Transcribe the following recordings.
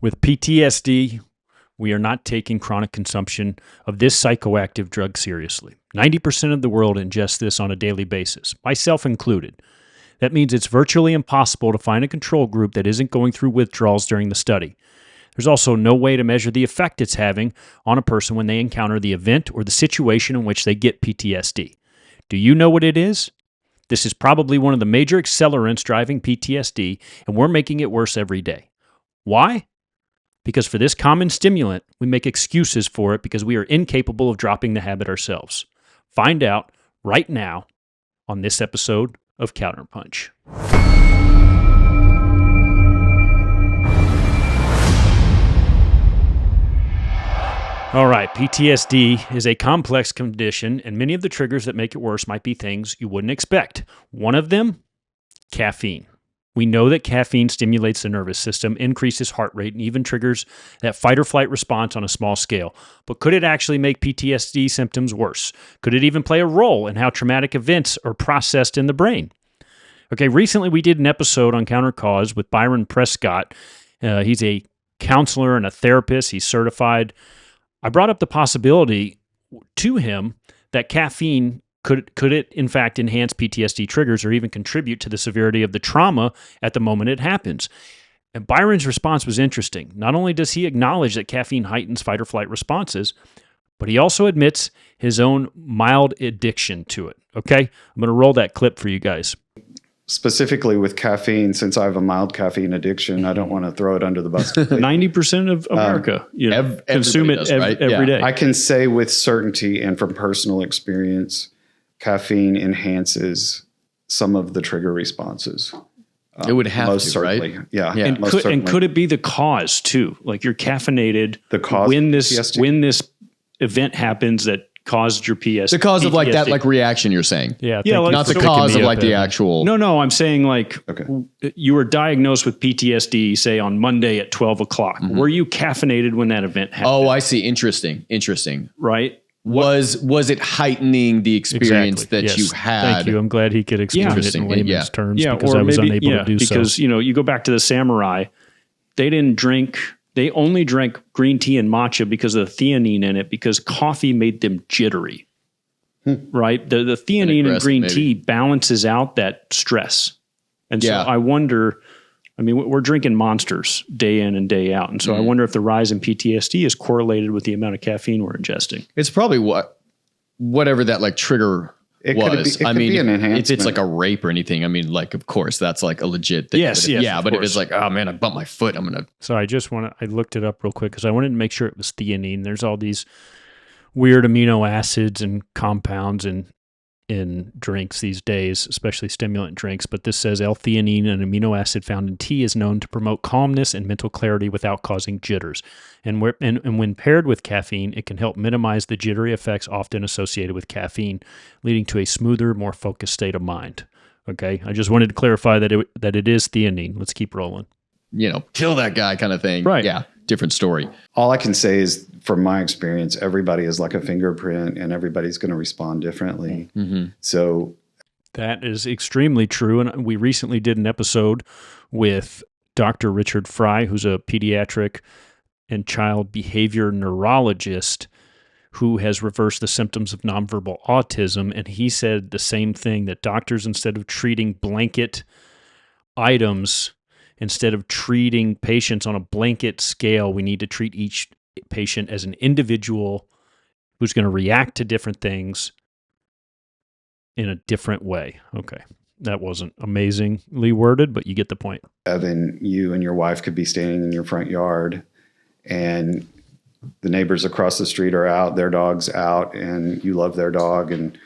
With PTSD, we are not taking chronic consumption of this psychoactive drug seriously. 90% of the world ingests this on a daily basis, myself included. That means it's virtually impossible to find a control group that isn't going through withdrawals during the study. There's also no way to measure the effect it's having on a person when they encounter the event or the situation in which they get PTSD. Do you know what it is? This is probably one of the major accelerants driving PTSD, and we're making it worse every day. Why? Because for this common stimulant, we make excuses for it because we are incapable of dropping the habit ourselves. Find out right now on this episode of Counterpunch. All right, PTSD is a complex condition, and many of the triggers that make it worse might be things you wouldn't expect. One of them, caffeine. We know that caffeine stimulates the nervous system, increases heart rate, and even triggers that fight or flight response on a small scale. But could it actually make PTSD symptoms worse? Could it even play a role in how traumatic events are processed in the brain? Okay, recently we did an episode on Counter Cause with Byron Prescott. He's a counselor and a therapist. He's certified. I brought up the possibility to him that caffeine could it in fact enhance PTSD triggers or even contribute to the severity of the trauma at the moment it happens. And Byron's response was interesting. Not only does he acknowledge that caffeine heightens fight or flight responses, but he also admits his own mild addiction to it. Okay? I'm going to roll that clip for you guys. Specifically with caffeine, since I have a mild caffeine addiction, I don't want to throw it under the bus. 90% of America consume it every day. I can say with certainty and from personal experience, caffeine enhances some of the trigger responses. It would have most to, certainly. right? Yeah. And could it be the cause too? Like you're caffeinated the cause when this event happens that caused your PTSD. The cause of like that like reaction you're saying. Yeah. Like, not the cause of like the actual. No, I'm saying like you were diagnosed with PTSD, say on Monday at 12 o'clock. Mm-hmm. Were you caffeinated when that event happened? Oh, I see. Interesting. Right? Was it heightening the experience that you had? Thank you. I'm glad he could explain it in layman's terms because I was unable to do so. Because, you go back to the samurai, they only drank green tea and matcha because of the theanine in it, because coffee made them jittery, right? The theanine in green tea balances out that stress. And so I wonder, I mean, we're drinking monsters day in and day out. And so I wonder if the rise in PTSD is correlated with the amount of caffeine we're ingesting. It's probably whatever that like trigger was. I mean, if it's like a rape or anything, I mean, like, of course, that's like a legit thing. Yes, but if it's like, oh man, I bumped my foot, I'm going to. So I looked it up real quick because I wanted to make sure it was theanine. There's all these weird amino acids and compounds in drinks these days, especially stimulant drinks. But this says L-theanine, an amino acid found in tea, is known to promote calmness and mental clarity without causing jitters. And when paired with caffeine, it can help minimize the jittery effects often associated with caffeine, leading to a smoother, more focused state of mind. Okay, I just wanted to clarify that it is theanine. Let's keep rolling. Kill that guy kind of thing. Right. Yeah. Different story. All I can say is, from my experience, everybody is like a fingerprint and everybody's going to respond differently. Mm-hmm. So that is extremely true. And we recently did an episode with Dr. Richard Fry, who's a pediatric and child behavior neurologist who has reversed the symptoms of nonverbal autism. And he said the same thing, that doctors, instead of treating blanket items, instead of treating patients on a blanket scale, we need to treat each patient as an individual who's going to react to different things in a different way. Okay. That wasn't amazingly worded, but you get the point. Evan, you and your wife could be standing in your front yard and the neighbors across the street are out, their dog's out, and you love their dog, and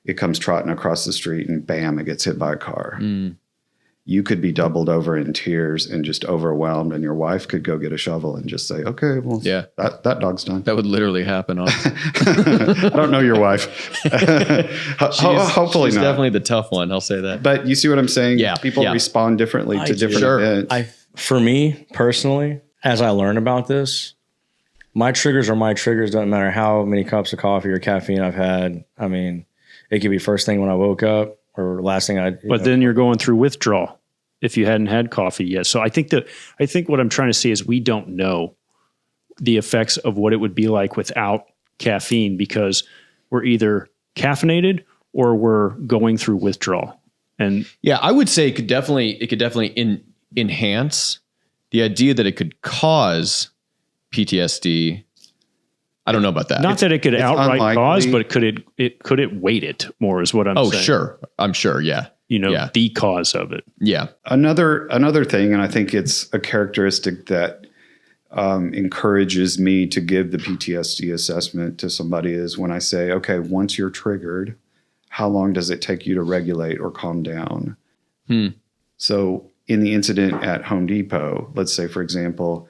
it comes trotting across the street and bam, it gets hit by a car. You could be doubled over in tears and just overwhelmed, and your wife could go get a shovel and just say, okay, well, that dog's done. That would literally happen. I don't know your wife. Hopefully she's not. Definitely the tough one. I'll say that. But you see what I'm saying? Yeah. People respond differently to different events. For me personally, as I learn about this, my triggers are my triggers. Doesn't matter how many cups of coffee or caffeine I've had. I mean, it could be first thing when I woke up, or last thing But then you're going through withdrawal if you hadn't had coffee yet. So I think what I'm trying to say is we don't know the effects of what it would be like without caffeine because we're either caffeinated or we're going through withdrawal. And yeah, I would say it could definitely enhance the idea that it could cause PTSD. I don't know about that. Not that it could outright unlikely. cause, but could it weight it more is what I'm saying. Oh, sure. I'm sure. Yeah. Yeah. The cause of it. Yeah. Another thing, and I think it's a characteristic that encourages me to give the PTSD assessment to somebody is when I say, okay, once you're triggered, how long does it take you to regulate or calm down? So in the incident at Home Depot, let's say, for example,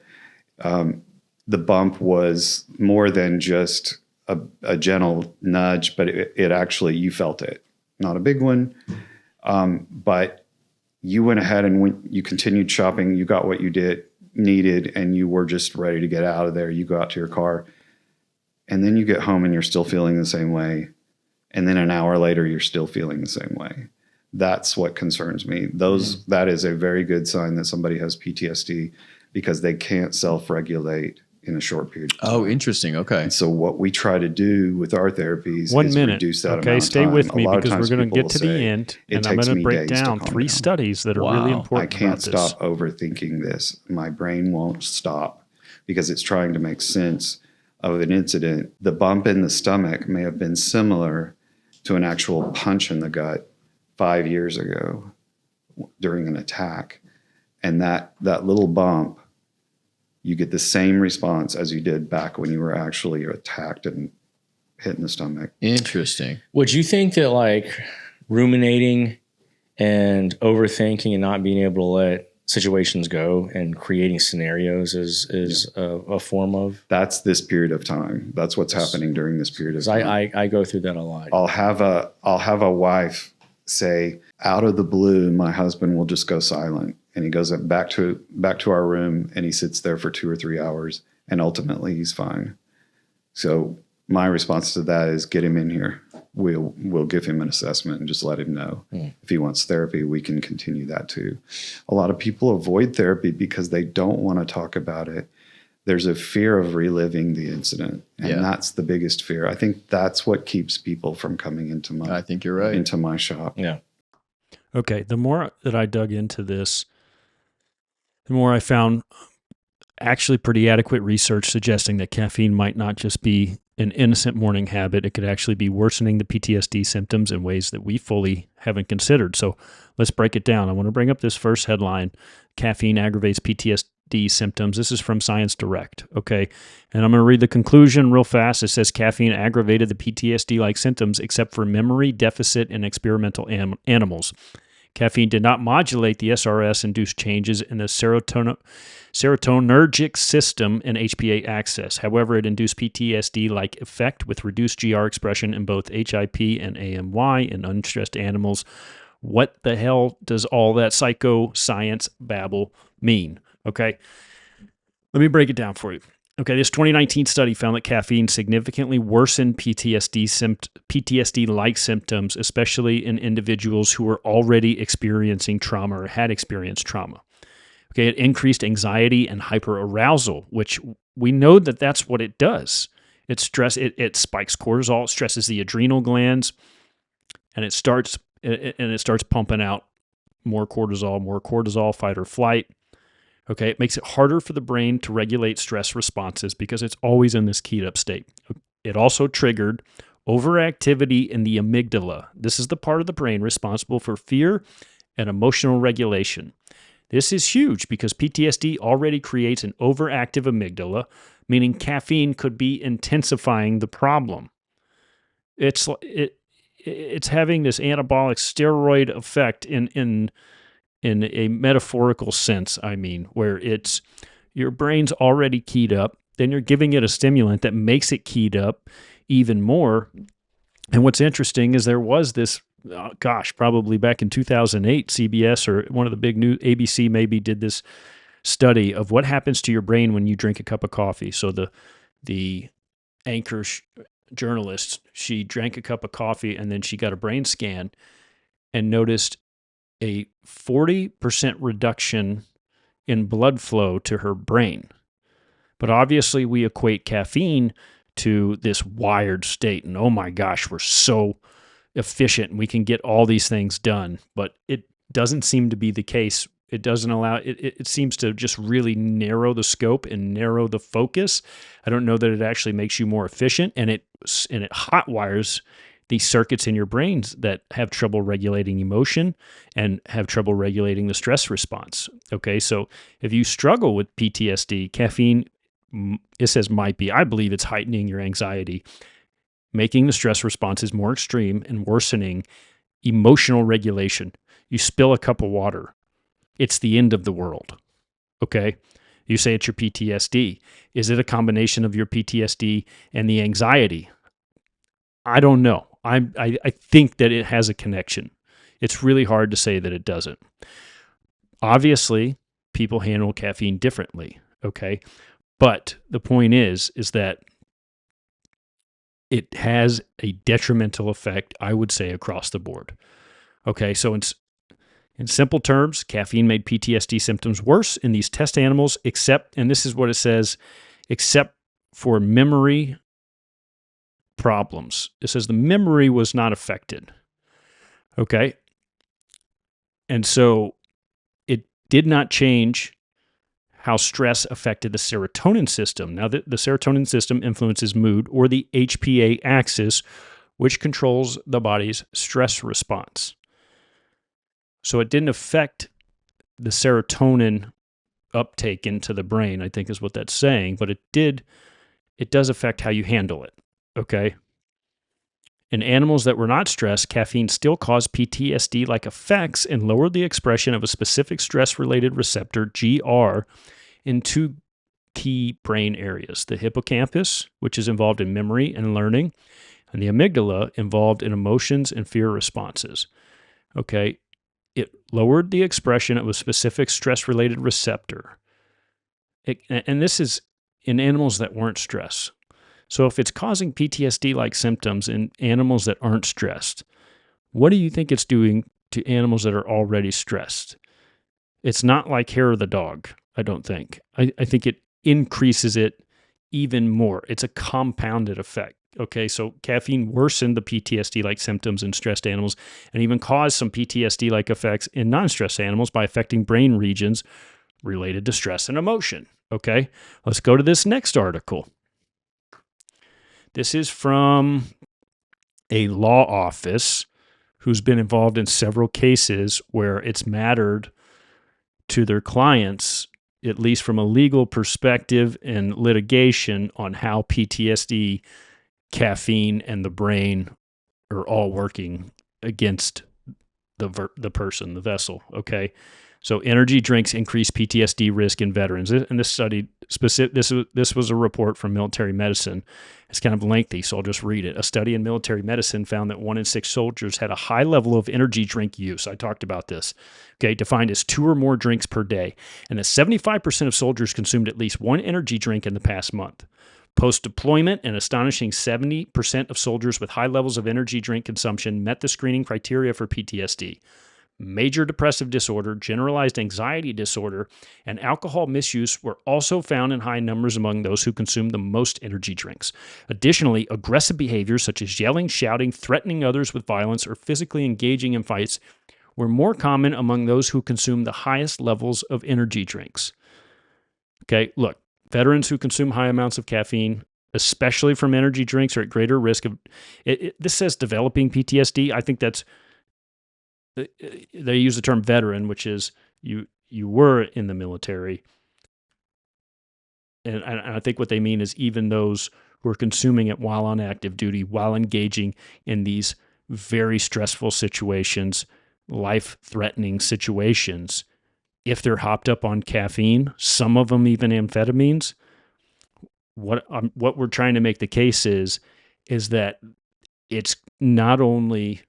the bump was more than just a gentle nudge, but it actually, you felt it. Not a big one, but you went ahead and you continued shopping. You got what you needed, and you were just ready to get out of there. You go out to your car, and then you get home and you're still feeling the same way. And then an hour later, you're still feeling the same way. That's what concerns me. That is a very good sign that somebody has PTSD because they can't self-regulate in a short period of time. Oh, interesting. Okay. And so what we try to do with our therapies One is minute. reduce that Okay, amount of stay time. with A me lot of because times we're going to people get to will the say, end, "It and I'm takes going to me break days to down calm 3 down. studies that are really Wow. important. I can't about this. stop overthinking this. My brain won't stop because it's trying to make sense of an incident. The bump in the stomach may have been similar to an actual punch in the gut 5 years ago during an attack. And that little bump, you get the same response as you did back when you were actually attacked and hit in the stomach. Interesting. Would you think that like ruminating and overthinking and not being able to let situations go and creating scenarios is a form of? That's this period of time. That's what's happening during this period of 'Cause time. I go through that a lot. I'll have a wife say, out of the blue, my husband will just go silent, and he goes back to our room, and he sits there for 2 or 3 hours, and ultimately he's fine. So my response to that is get him in here. We'll give him an assessment and just let him know. If he wants therapy, we can continue that too. A lot of people avoid therapy because they don't want to talk about it. There's a fear of reliving the incident, and that's the biggest fear. I think that's what keeps people from coming into I think you're right. into my shop. Yeah. Okay, the more that I dug into this, the more I found actually pretty adequate research suggesting that caffeine might not just be an innocent morning habit. It could actually be worsening the PTSD symptoms in ways that we fully haven't considered. So let's break it down. I want to bring up this first headline: caffeine aggravates PTSD symptoms. This is from Science Direct. Okay. And I'm going to read the conclusion real fast. It says caffeine aggravated the PTSD-like symptoms except for memory deficit in experimental animals. Caffeine did not modulate the SRS-induced changes in the serotonergic system and HPA axis. However, it induced PTSD-like effect with reduced GR expression in both HIP and AMY in unstressed animals. What the hell does all that psychoscience babble mean? Okay, let me break it down for you. Okay, this 2019 study found that caffeine significantly worsened PTSD-like symptoms, especially in individuals who were already experiencing trauma or had experienced trauma. Okay, it increased anxiety and hyperarousal, which we know that that's what it does. It spikes cortisol, it stresses the adrenal glands, and it starts pumping out more cortisol, fight or flight. Okay, it makes it harder for the brain to regulate stress responses because it's always in this keyed up state. It also triggered overactivity in the amygdala. This is the part of the brain responsible for fear and emotional regulation. This is huge because PTSD already creates an overactive amygdala, meaning caffeine could be intensifying the problem. It's having this anabolic steroid effect in a metaphorical sense, I mean, where it's your brain's already keyed up, then you're giving it a stimulant that makes it keyed up even more. And what's interesting is there was this, probably back in 2008, CBS or one of the big new ABC maybe did this study of what happens to your brain when you drink a cup of coffee. So the anchor journalist, she drank a cup of coffee and then she got a brain scan and noticed a 40% reduction in blood flow to her brain. But obviously, we equate caffeine to this wired state. And oh my gosh, we're so efficient and we can get all these things done. But it doesn't seem to be the case. It doesn't allow it seems to just really narrow the scope and narrow the focus. I don't know that it actually makes you more efficient, and it hot wires these circuits in your brains that have trouble regulating emotion and have trouble regulating the stress response. Okay, so if you struggle with PTSD, caffeine, it says might be, I believe it's heightening your anxiety, making the stress responses more extreme and worsening emotional regulation. You spill a cup of water, it's the end of the world. Okay, you say it's your PTSD. Is it a combination of your PTSD and the anxiety? I don't know. I think that it has a connection. It's really hard to say that it doesn't. Obviously, people handle caffeine differently, okay? But the point is that it has a detrimental effect, I would say, across the board. Okay, so in simple terms, caffeine made PTSD symptoms worse in these test animals, except, and this is what it says, except for memory problems. It says the memory was not affected. Okay. And so it did not change how stress affected the serotonin system. Now, the serotonin system influences mood, or the HPA axis, which controls the body's stress response. So it didn't affect the serotonin uptake into the brain, I think is what that's saying, but it does affect how you handle it. Okay. In animals that were not stressed, caffeine still caused PTSD-like effects and lowered the expression of a specific stress-related receptor, GR, in two key brain areas: the hippocampus, which is involved in memory and learning, and the amygdala, involved in emotions and fear responses. Okay. It lowered the expression of a specific stress-related receptor. And this is in animals that weren't stressed. So if it's causing PTSD-like symptoms in animals that aren't stressed, what do you think it's doing to animals that are already stressed? It's not like hair of the dog, I don't think. I think it increases it even more. It's a compounded effect. Okay, so caffeine worsened the PTSD-like symptoms in stressed animals and even caused some PTSD-like effects in non-stressed animals by affecting brain regions related to stress and emotion. Okay, let's go to this next article. This is from a law office who's been involved in several cases where it's mattered to their clients, at least from a legal perspective and litigation, on how PTSD, caffeine, and the brain are all working against the person, the vessel. Okay, so energy drinks increase PTSD risk in veterans. And this study, this was a report from Military Medicine. It's kind of lengthy, so I'll just read it. A study in military medicine found that 1 in 6 soldiers had a high level of energy drink use. I talked about this. Okay, defined as 2 or more drinks per day, and that 75% of soldiers consumed at least 1 energy drink in the past month. Post-deployment, an astonishing 70% of soldiers with high levels of energy drink consumption met the screening criteria for PTSD. Major depressive disorder, generalized anxiety disorder, and alcohol misuse were also found in high numbers among those who consumed the most energy drinks. Additionally, aggressive behaviors such as yelling, shouting, threatening others with violence, or physically engaging in fights were more common among those who consumed the highest levels of energy drinks. Okay, look, veterans who consume high amounts of caffeine, especially from energy drinks, are at greater risk of, this says developing PTSD. I think that's, they use the term veteran, which is you were in the military. And I think what they mean is even those who are consuming it while on active duty, while engaging in these very stressful situations, life-threatening situations, if they're hopped up on caffeine, some of them even amphetamines, what we're trying to make the case is that it's not only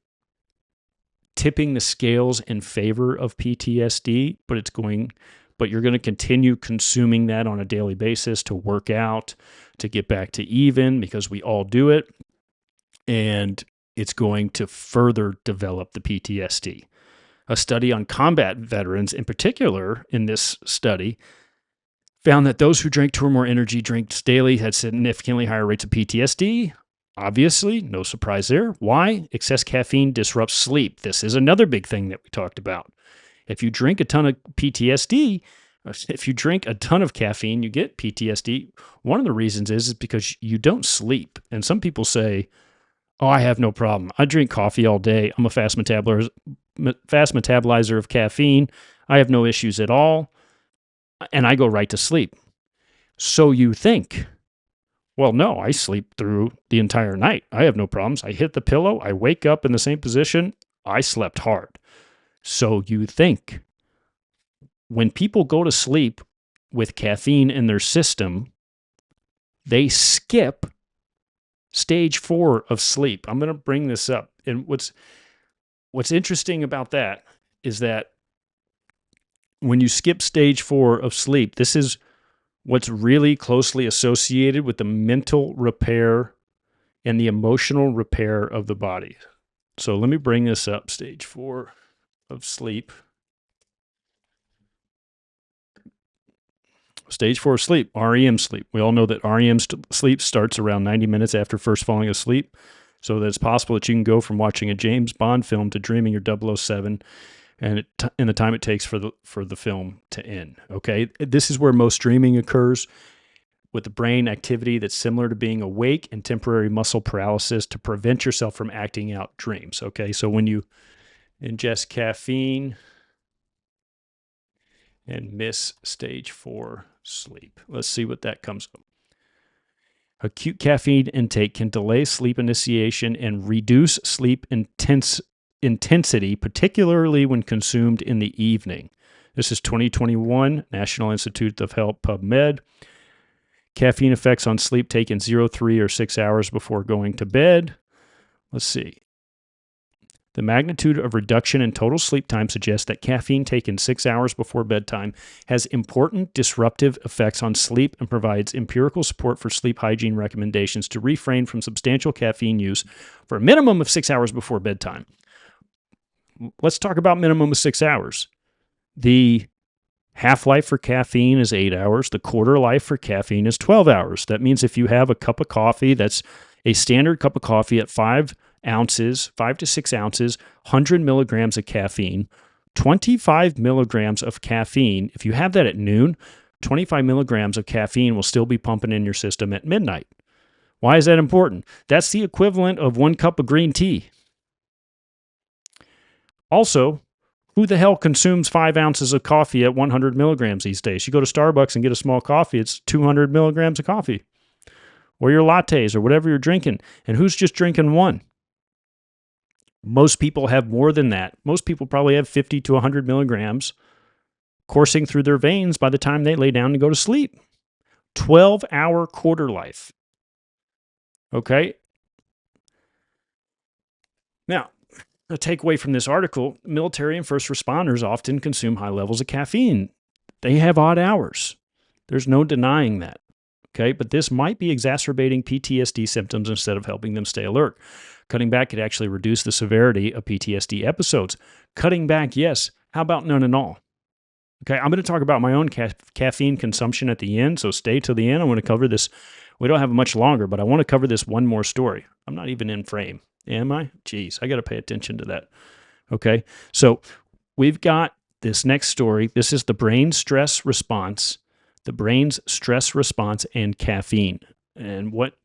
tipping the scales in favor of PTSD, but you're going to continue consuming that on a daily basis to work out, to get back to even, because we all do it. And it's going to further develop the PTSD. A study on combat veterans, in particular, in this study, found that those who drank 2 or more energy drinks daily had significantly higher rates of PTSD. Obviously, no surprise there. Why? Excess caffeine disrupts sleep. This is another big thing that we talked about. If you drink a ton of PTSD, if you drink a ton of caffeine, you get PTSD. One of the reasons is because you don't sleep. And some people say, oh, I have no problem. I drink coffee all day. I'm a fast metabolizer of caffeine. I have no issues at all. And I go right to sleep. So you think, well, no, I sleep through the entire night. I have no problems. I hit the pillow. I wake up in the same position. I slept hard. So you think. When people go to sleep with caffeine in their system, they skip stage 4 of sleep. I'm going to bring this up. And what's interesting about that is that when you skip stage 4 of sleep, this is what's really closely associated with the mental repair and the emotional repair of the body. So let me bring this up, stage 4 of sleep. Stage 4 sleep, REM sleep. We all know that REM sleep starts around 90 minutes after first falling asleep. So that it's possible that you can go from watching a James Bond film to dreaming you're 007 and in the time it takes for the film to end. Okay, this is where most dreaming occurs, with the brain activity that's similar to being awake and temporary muscle paralysis to prevent yourself from acting out dreams. Okay, so when you ingest caffeine and miss stage 4 sleep. Let's see what that comes up. Acute caffeine intake can delay sleep initiation and reduce sleep intensity, particularly when consumed in the evening. This is 2021, National Institute of Health PubMed. Caffeine effects on sleep taken 0, 3, or 6 hours before going to bed. Let's see. The magnitude of reduction in total sleep time suggests that caffeine taken 6 hours before bedtime has important disruptive effects on sleep and provides empirical support for sleep hygiene recommendations to refrain from substantial caffeine use for a minimum of 6 hours before bedtime. Let's talk about minimum of 6 hours. The half-life for caffeine is 8 hours. The quarter life for caffeine is 12 hours. That means if you have a cup of coffee, that's a standard cup of coffee at 5 to 6 ounces, 100 milligrams of caffeine, 25 milligrams of caffeine. If you have that at noon, 25 milligrams of caffeine will still be pumping in your system at midnight. Why is that important? That's the equivalent of 1 cup of green tea. Also, who the hell consumes 5 ounces of coffee at 100 milligrams these days? You go to Starbucks and get a small coffee, it's 200 milligrams of coffee. Or your lattes or whatever you're drinking. And who's just drinking 1? Most people have more than that. Most people probably have 50 to 100 milligrams coursing through their veins by the time they lay down to go to sleep. 12-hour quarter life. Okay? Now, a takeaway from this article, military and first responders often consume high levels of caffeine. They have odd hours. There's no denying that. Okay, but this might be exacerbating PTSD symptoms instead of helping them stay alert. Cutting back could actually reduce the severity of PTSD episodes. Cutting back, yes. How about none at all? Okay, I'm going to talk about my own caffeine consumption at the end, so stay till the end. I want to cover this. We don't have much longer, but I want to cover this one more story. I'm not even in frame, am I? Jeez, I got to pay attention to that. Okay, so we've got this next story. This is the brain's stress response. The brain's stress response and caffeine. And what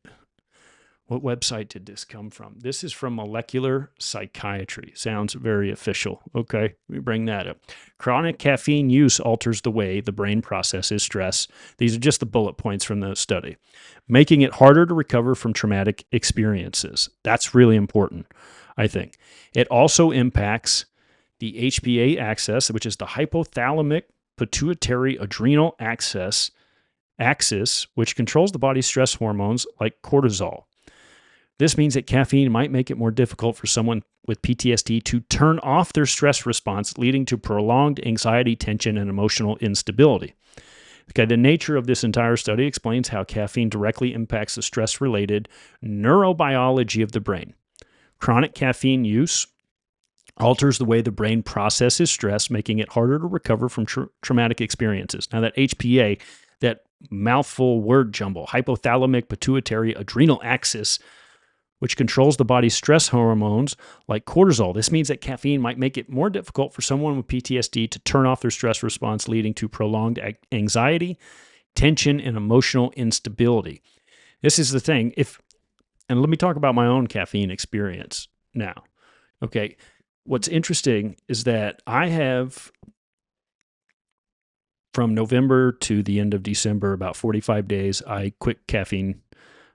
website did this come from? This is from Molecular Psychiatry. Sounds very official. Okay, we bring that up. Chronic caffeine use alters the way the brain processes stress. These are just the bullet points from the study, making it harder to recover from traumatic experiences. That's really important, I think. It also impacts the HPA axis, which is the hypothalamic pituitary adrenal axis, which controls the body's stress hormones like cortisol. This means that caffeine might make it more difficult for someone with PTSD to turn off their stress response, leading to prolonged anxiety, tension, and emotional instability. Okay, the nature of this entire study explains how caffeine directly impacts the stress-related neurobiology of the brain. Chronic caffeine use alters the way the brain processes stress, making it harder to recover from traumatic experiences. Now, that HPA, that mouthful word jumble, hypothalamic pituitary adrenal axis, which controls the body's stress hormones like cortisol. This means that caffeine might make it more difficult for someone with PTSD to turn off their stress response, leading to prolonged anxiety, tension, and emotional instability. This is the thing. And let me talk about my own caffeine experience now. Okay. What's interesting is that I have, from November to the end of December, about 45 days, I quit caffeine.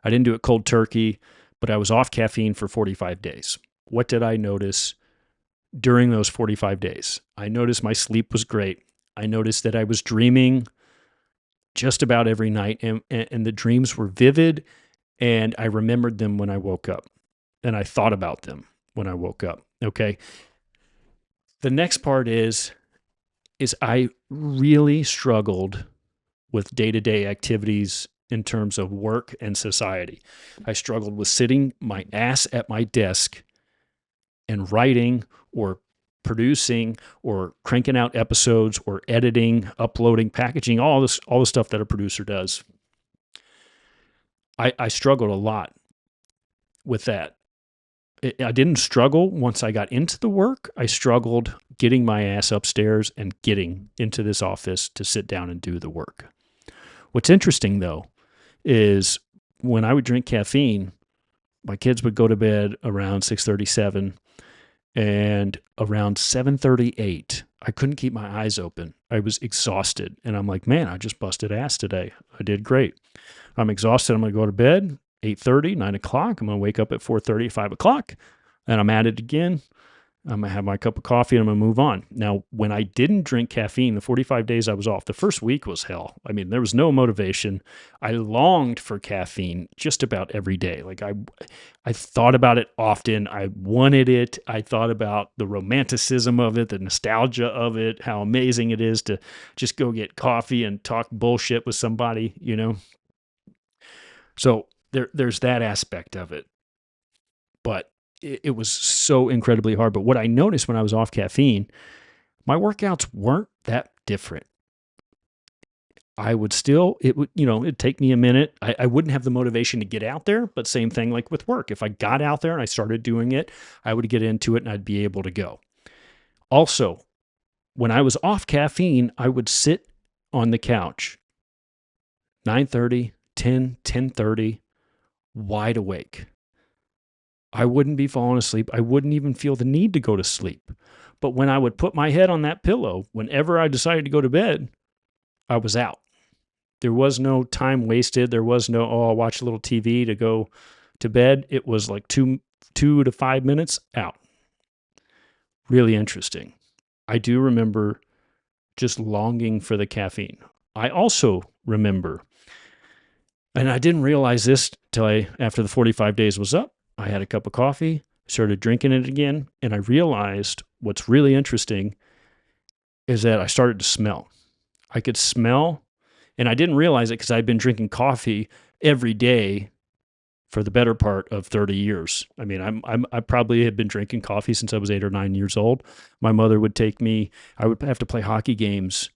I didn't do it cold turkey, but I was off caffeine for 45 days. What did I notice during those 45 days? I noticed my sleep was great. I noticed that I was dreaming just about every night, and the dreams were vivid, and I remembered them when I woke up, and I thought about them when I woke up. Okay. The next part is I really struggled with day-to-day activities in terms of work and society. I struggled with sitting my ass at my desk and writing or producing or cranking out episodes or editing, uploading, packaging, all the stuff that a producer does. I struggled a lot with that. I didn't struggle once I got into the work. I struggled getting my ass upstairs and getting into this office to sit down and do the work. What's interesting, though, is when I would drink caffeine, my kids would go to bed around 6:37, and around 7:38, I couldn't keep my eyes open. I was exhausted, and I'm like, man, I just busted ass today. I did great. I'm exhausted. I'm going to go to bed. 8:30, 9 o'clock. I'm going to wake up at 4:30, 5 o'clock, and I'm at it again. I'm going to have my cup of coffee, and I'm going to move on. Now, when I didn't drink caffeine, the 45 days I was off, the first week was hell. I mean, there was no motivation. I longed for caffeine just about every day. Like I thought about it often. I wanted it. I thought about the romanticism of it, the nostalgia of it, how amazing it is to just go get coffee and talk bullshit with somebody, you know? So there's that aspect of it, but it was so incredibly hard. But what I noticed when I was off caffeine, my workouts weren't that different. I would still, it'd take me a minute. I wouldn't have the motivation to get out there, but same thing like with work. If I got out there and I started doing it, I would get into it and I'd be able to go. Also, when I was off caffeine, I would sit on the couch, 9:30, 10, 10:30, wide awake. I wouldn't be falling asleep. I wouldn't even feel the need to go to sleep. But when I would put my head on that pillow, whenever I decided to go to bed, I was out. There was no time wasted. There was no, I'll watch a little TV to go to bed. It was like 2 to 5 minutes out. Really interesting. I do remember just longing for the caffeine. I also remember, and I didn't realize this till after the 45 days was up, I had a cup of coffee, started drinking it again, and I realized what's really interesting is that I started to smell. I could smell, and I didn't realize it because I'd been drinking coffee every day for the better part of 30 years. I mean, I probably had been drinking coffee since I was 8 or 9 years old. My mother would take me, I would have to play hockey games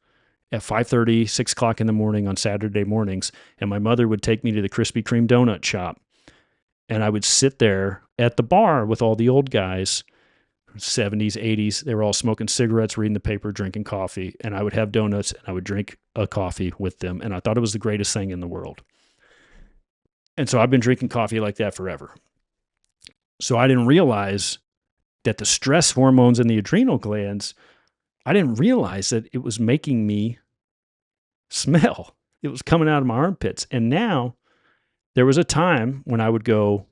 at 5:30, 6 o'clock in the morning on Saturday mornings, and my mother would take me to the Krispy Kreme donut shop. And I would sit there at the bar with all the old guys, 70s, 80s. They were all smoking cigarettes, reading the paper, drinking coffee. And I would have donuts and I would drink a coffee with them. And I thought it was the greatest thing in the world. And so I've been drinking coffee like that forever. So I didn't realize that the stress hormones in the adrenal glands, I didn't realize that it was making me smell. It was coming out of my armpits. And now, there was a time when I would go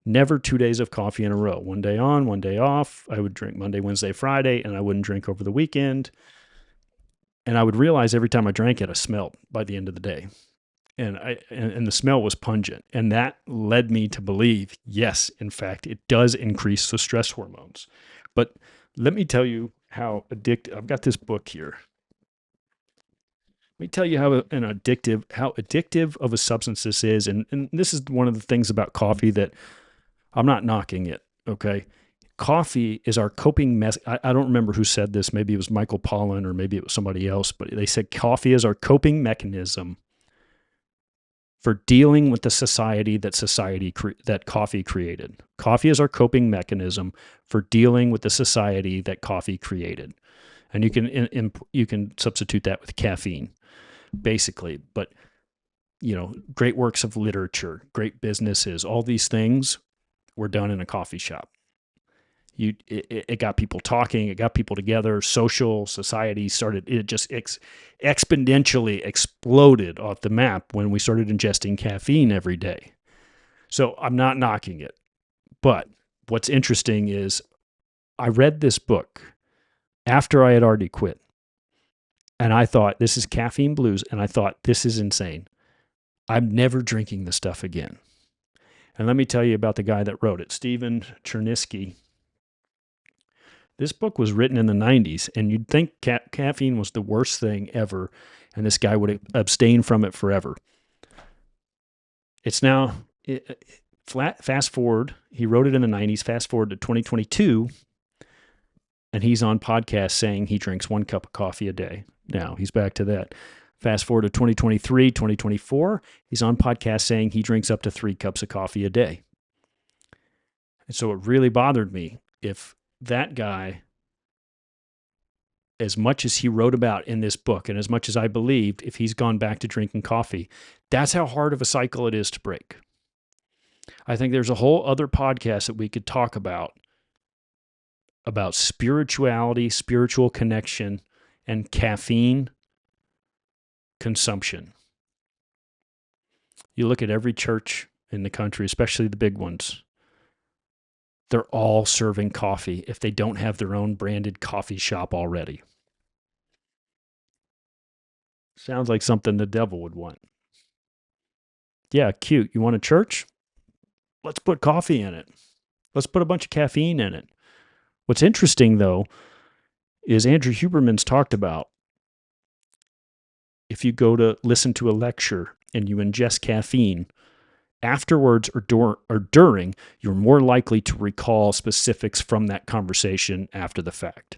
never 2 days of coffee in a row. One day on, one day off. I would drink Monday, Wednesday, Friday, and I wouldn't drink over the weekend. And I would realize every time I drank it, I smelled by the end of the day. And the smell was pungent. And that led me to believe, yes, in fact, it does increase the stress hormones. But let me tell you how addictive, I've got this book here. Let me tell you how addictive of a substance this is. And this is one of the things about coffee that I'm not knocking it, okay? coffee is our coping I don't remember who said this. Maybe it was Michael Pollan or maybe it was somebody else, but they said coffee is our coping mechanism for dealing with the society that coffee created. Coffee is our coping mechanism for dealing with the society that coffee created. And you can substitute that with caffeine, basically. But, great works of literature, great businesses, all these things were done in a coffee shop. It got people talking, it got people together, social society started, it just exponentially exploded off the map when we started ingesting caffeine every day. So I'm not knocking it. But what's interesting is I read this book after I had already quit. And I thought, this is Caffeine Blues. And I thought, this is insane. I'm never drinking this stuff again. And let me tell you about the guy that wrote it, Stephen Chernisky. This book was written in the 90s, and you'd think caffeine was the worst thing ever, and this guy would abstain from it forever. It's now, fast forward, he wrote it in the 90s, fast forward to 2022, and he's on podcasts saying he drinks 1 cup of coffee a day. Now, he's back to that. Fast forward to 2023, 2024, he's on podcasts saying he drinks up to 3 cups of coffee a day. And so it really bothered me if that guy, as much as he wrote about in this book and as much as I believed, if he's gone back to drinking coffee, that's how hard of a cycle it is to break. I think there's a whole other podcast that we could talk about spirituality, spiritual connection, and caffeine consumption. You look at every church in the country, especially the big ones, they're all serving coffee if they don't have their own branded coffee shop already. Sounds like something the devil would want. Yeah, cute. You want a church? Let's put coffee in it. Let's put a bunch of caffeine in it. What's interesting, though, is Andrew Huberman's talked about if you go to listen to a lecture and you ingest caffeine, afterwards or during, you're more likely to recall specifics from that conversation after the fact.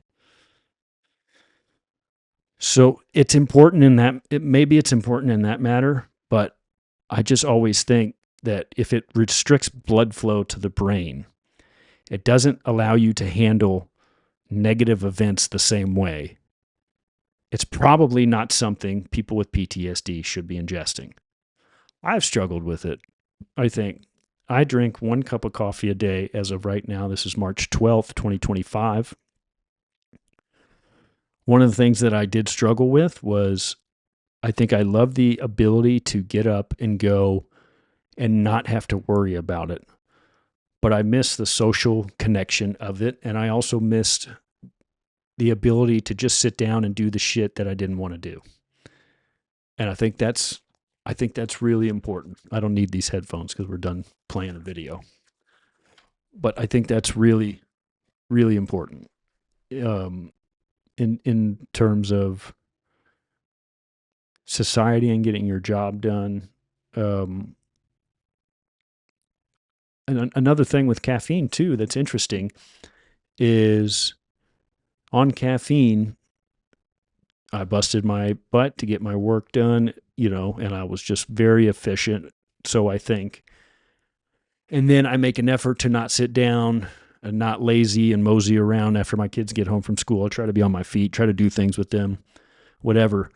So it's important in that, maybe it's important in that matter, but I just always think that if it restricts blood flow to the brain, it doesn't allow you to handle negative events the same way. It's probably not something people with PTSD should be ingesting. I've struggled with it. I think I drink 1 cup of coffee a day as of right now. This is March 12th, 2025. One of the things that I did struggle with was I think I love the ability to get up and go and not have to worry about it. But I miss the social connection of it. And I also missed the ability to just sit down and do the shit that I didn't want to do. And I think that's really important. I don't need these headphones because we're done playing a video. But I think that's really, really important in terms of society and getting your job done. And another thing with caffeine too that's interesting is on caffeine, I busted my butt to get my work done, and I was just very efficient, so I think. And then I make an effort to not sit down and not lazy and mosey around after my kids get home from school. I try to be on my feet, try to do things with them, whatever.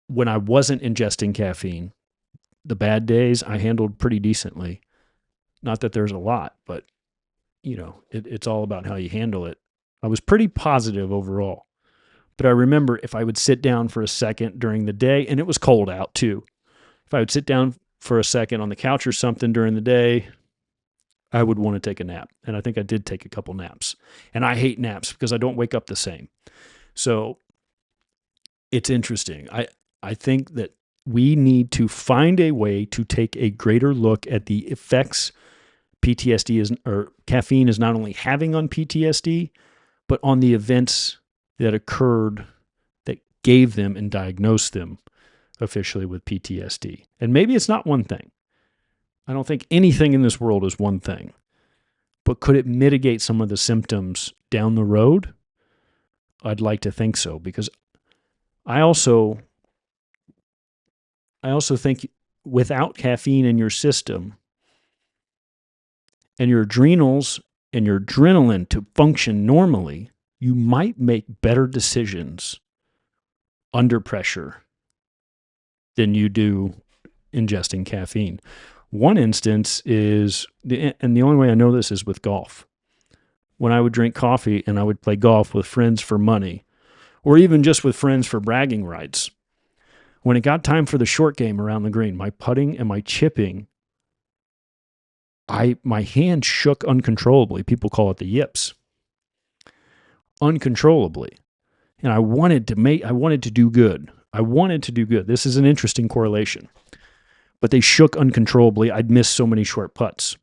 When I wasn't ingesting caffeine, the bad days I handled pretty decently. Not that there's a lot, but, it's all about how you handle it. I was pretty positive overall. But I remember if I would sit down for a second during the day, and it was cold out too. If I would sit down for a second on the couch or something during the day, I would want to take a nap. And I think I did take a couple naps. And I hate naps because I don't wake up the same. So it's interesting. I think that we need to find a way to take a greater look at the effects caffeine is not only having on PTSD, but on the events that occurred that gave them and diagnosed them officially with PTSD. And maybe it's not one thing. I don't think anything in this world is one thing. But could it mitigate some of the symptoms down the road? I'd like to think so, because I also think without caffeine in your system and your adrenals and your adrenaline to function normally, you might make better decisions under pressure than you do ingesting caffeine. One instance is, and the only way I know this is with golf. When I would drink coffee and I would play golf with friends for money, or even just with friends for bragging rights, when it got time for the short game around the green, my putting and my chipping, my hand shook uncontrollably. People call it the yips. Uncontrollably. And I wanted to do good. This is an interesting correlation. But they shook uncontrollably. I'd missed so many short putts.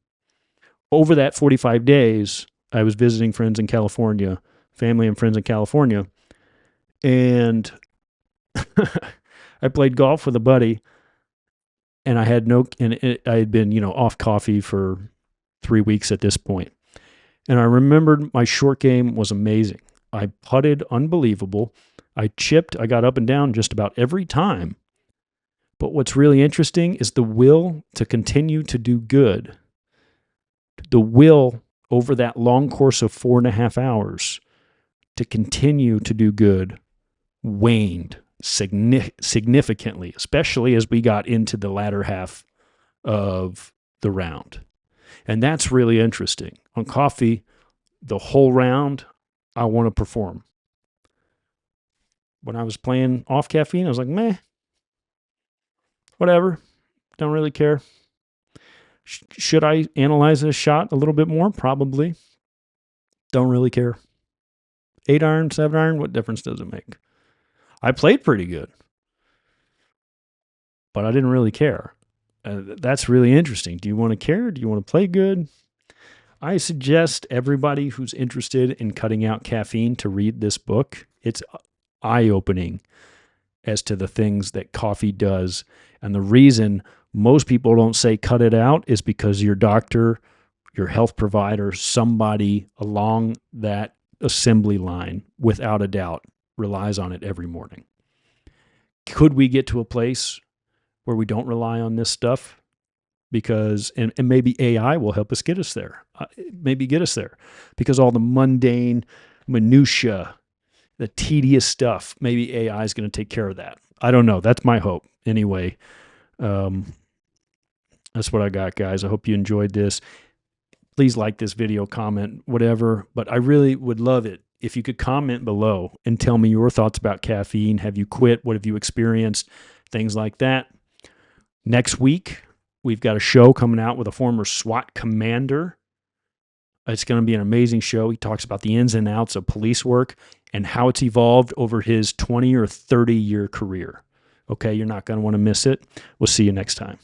Over that 45 days, I was visiting friends in California, family and friends in California, and I played golf with a buddy, and I had I had been, off coffee for 3 weeks at this point. And I remembered my short game was amazing. I putted unbelievable. I chipped. I got up and down just about every time. But what's really interesting is the will to continue to do good. The will over that long course of 4.5 hours to continue to do good waned significantly, especially as we got into the latter half of the round. And that's really interesting. On coffee, the whole round, I want to perform. When I was playing off caffeine, I was like, meh, whatever, don't really care. Should I analyze this shot a little bit more? Probably. Don't really care. 8 iron, 7 iron, what difference does it make? I played pretty good, but I didn't really care. That's really interesting. Do you want to care? Do you want to play good? I suggest everybody who's interested in cutting out caffeine to read this book. It's eye-opening as to the things that coffee does. And the reason most people don't say cut it out is because your doctor, your health provider, somebody along that assembly line, without a doubt, relies on it every morning. Could we get to a place where we don't rely on this stuff? Because, and maybe AI will help us get us there. Because all the mundane minutia, the tedious stuff, maybe AI is going to take care of that. I don't know. That's my hope. Anyway, that's what I got, guys. I hope you enjoyed this. Please like this video, comment, whatever. But I really would love it if you could comment below and tell me your thoughts about caffeine. Have you quit? What have you experienced? Things like that. Next week, we've got a show coming out with a former SWAT commander. It's going to be an amazing show. He talks about the ins and outs of police work and how it's evolved over his 20 or 30-year career. Okay, you're not going to want to miss it. We'll see you next time.